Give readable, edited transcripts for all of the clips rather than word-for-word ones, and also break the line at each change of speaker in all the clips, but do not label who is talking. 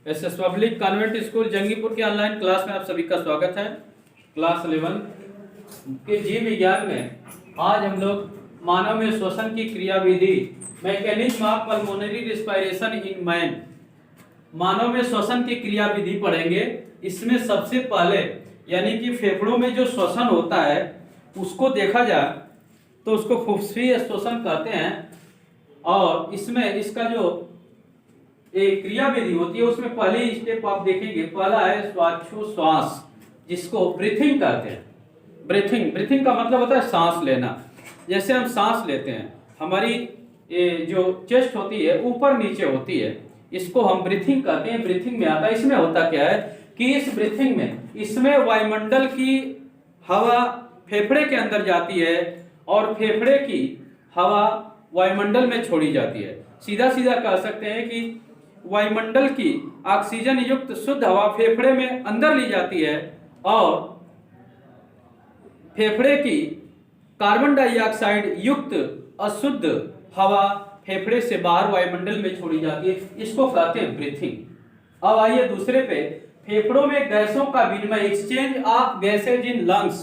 SS public convent school Jangipur के online class में आप सभी का स्वागत है। क्लास 11 के जीव विज्ञान में आज हम लोग मानव में श्वसन की क्रियाविधि mechanism of pulmonary respiration in man, मानव में श्वसन की क्रियाविधि पढ़ेंगे। इसमें सबसे पहले यानी कि फेफड़ों में जो श्वसन होता है उसको देखा जाए तो उसको फुफ्फुसी श्वसन कहते हैं। और इसमें इसका जो एक क्रियाविधि होती है उसमें पहली स्टेप आप देखेंगे, पहला है श्वासोश्वास जिसको ब्रीथिंग कहते हैं। ब्रीथिंग का मतलब होता है सांस लेना। जैसे हम सांस लेते हैं, हमारी जो चेस्ट होती है ऊपर नीचे होती है, इसको हम ब्रीथिंग कहते हैं। ब्रीथिंग में आता है। इसमें होता क्या है कि इस ब्रीथिंग में इसमें वायुमंडल की हवा फेफड़े के अंदर जाती है और फेफड़े की हवा वायुमंडल में छोड़ी जाती है। सीधा सीधा कह सकते हैं कि वायुमंडल की ऑक्सीजन युक्त शुद्ध हवा फेफड़े में अंदर ली जाती है और फेफड़े की कार्बन डाइऑक्साइड युक्त अशुद्ध हवा फेफड़े से बाहर वायुमंडल में छोड़ी जाती है। इसको कहते हैं ब्रीथिंग। अब आइए दूसरे पे, फेफड़ों में गैसों का विनिमय, exchange of gases in lungs.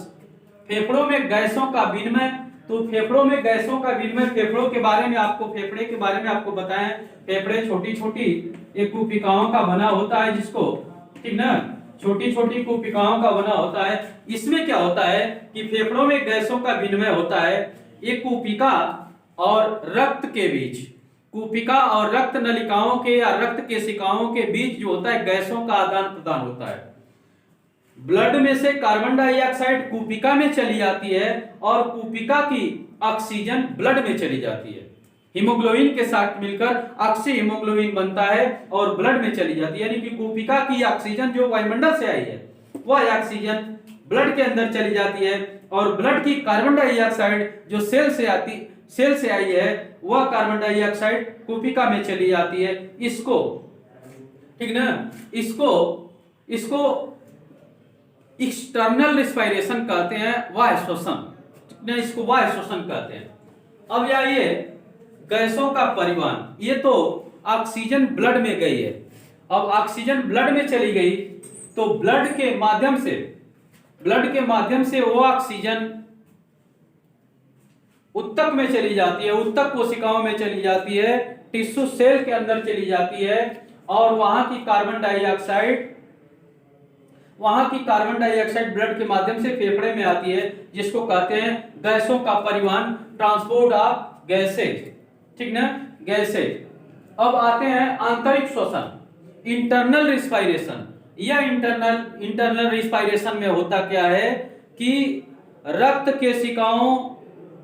फेफड़ों में गैसों का विनिमय, तो फेफड़ों में गैसों का विनिमय, फेफड़ों के बारे में आपको, फेफड़े के बारे में आपको बताएं। फेफड़े छोटी छोटी एक कुपिकाओं का बना होता है, जिसको, ठीक ना, छोटी छोटी कुपिकाओं का बना होता है। इसमें क्या होता है कि फेफड़ों में गैसों का विनिमय होता है एक कुपिका और रक्त के बीच। कुपिका और रक्त नलिकाओं के या रक्त केशिकाओं के बीच जो होता है गैसों का आदान प्रदान होता है। ब्लड में से कार्बन डाइऑक्साइड कुपिका में चली जाती है और कुपिका की ऑक्सीजन ब्लड में चली जाती है। हीमोग्लोबिन के साथ मिलकर ऑक्सी हीमोग्लोबिन बनता है और ब्लड में चली जाती है। यानी कि कुपिका की ऑक्सीजन जो वायुमंडल से आई है वह ऑक्सीजन ब्लड के अंदर चली जाती है और ब्लड की कार्बन डाइऑक्साइड जो सेल से आई है वह कार्बन डाइऑक्साइड कुपिका में चली जाती है। इसको, ठीक ना, इसको एक्सटर्नल रिस्पायरेशन कहते हैं, वायु श्वसन। इसको वायु श्वसन कहते हैं। अब ये गैसों का परिवहन, ये तो ऑक्सीजन ब्लड में गई है। अब ऑक्सीजन ब्लड में चली गई तो ब्लड के माध्यम से वो ऑक्सीजन उत्तक में चली जाती है, उत्तक कोशिकाओं में चली जाती है, टिश्यू सेल के अंदर चली जाती है और वहां की कार्बन डाइऑक्साइड ब्लड के माध्यम से फेफड़े में आती है, जिसको कहते हैं गैसों का परिवहन, ट्रांसपोर्ट ऑफ गैसेज, ठीक ना, गैसेज। अब आते हैं आंतरिक श्वसन, इंटरनल रिस्पायरेशन। यह इंटरनल रिस्पायरेशन में होता क्या है कि रक्त केशिकाओं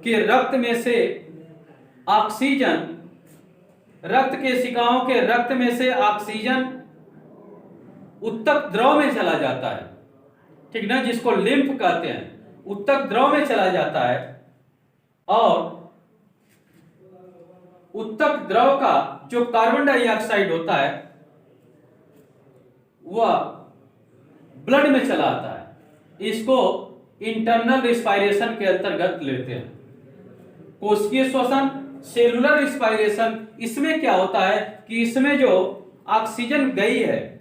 के रक्त में से ऑक्सीजन उत्तक द्रव में चला जाता है, ठीक ना, जिसको लिम्फ कहते हैं। उत्तक द्रव में चला जाता है और उत्तक द्रव का जो कार्बन डाइऑक्साइड होता है वह ब्लड में चला आता है। इसको इंटरनल रिस्पायरेशन के अंतर्गत लेते हैं। कोशिकीय श्वसन, सेलुलर रिस्पायरेशन, इसमें क्या होता है कि इसमें जो ऑक्सीजन गई है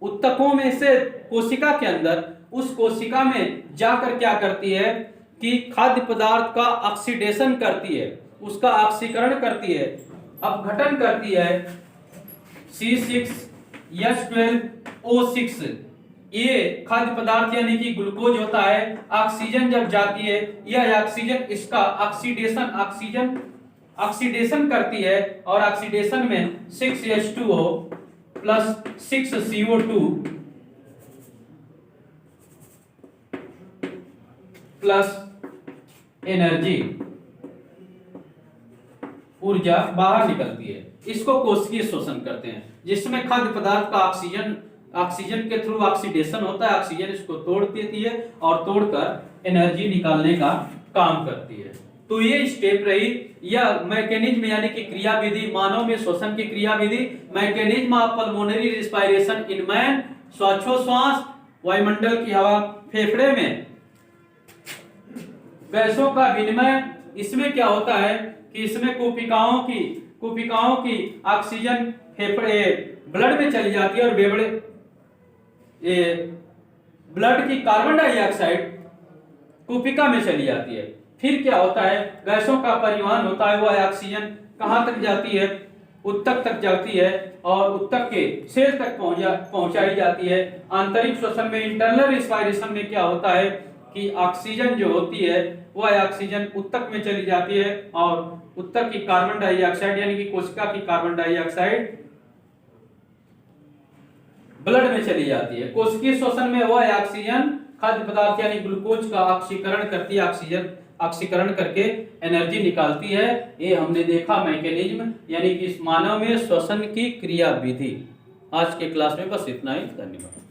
उत्तकों में से कोशिका के अंदर, उस कोशिका में जाकर क्या करती है कि खाद्य पदार्थ का ऑक्सीडेशन करती है, उसका ऑक्सीकरण करती है, अपघटन करती है। C6H12O6 ये खाद्य पदार्थ यानी कि ग्लूकोज होता है। ऑक्सीजन जब जाती है, यह ऑक्सीजन इसका ऑक्सीडेशन करती है और ऑक्सीडेशन में 6H2O plus 6CO2 plus energy, ऊर्जा बाहर निकलती है। इसको कोशिकीय श्वसन करते हैं, जिसमें खाद्य पदार्थ का ऑक्सीजन के थ्रू ऑक्सीडेशन होता है। ऑक्सीजन इसको तोड़ देती है और तोड़कर एनर्जी निकालने का काम करती है। तो ये स्टेप रही, यह मैकेनिज्म यानी कि क्रियाविधि, मानव में श्वसन की क्रियाविधि, mechanism of pulmonary respiration in man, श्वासोश्वास, वायुमंडल की हवा, फेफड़े में गैसों का विनिमय। इसमें क्या होता है कि इसमें कुपिकाओं की ऑक्सीजन फेफड़े ब्लड में चली जाती है और बेबड़े ब्लड की कार्बन डाइऑक्साइड कुपिका में चली जाती है। फिर क्या होता है, गैसों का परिवहन होता है, वह ऑक्सीजन कहाँ तक जाती है, उत्तक तक जाती है और उत्तक के सेल तक पहुंचाई जाती है। आंतरिक श्वसन में, इंटरनल रिस्पायरेशन में क्या होता है कि ऑक्सीजन जो होती है वह ऑक्सीजन उत्तक में चली जाती है और उत्तक की कार्बन डाइऑक्साइड यानी कि कोशिका की कार्बन डाइऑक्साइड ब्लड में चली जाती है। कोशिकीय श्वसन में वह ऑक्सीजन खाद्य पदार्थ यानी ग्लूकोज का ऑक्सीकरण करती है, ऑक्सीकरण करके एनर्जी निकालती है। ये हमने देखा मैकेनिज्म यानी कि इस मानव में श्वसन की क्रिया विधि। आज के क्लास में बस इतना ही, धन्यवाद।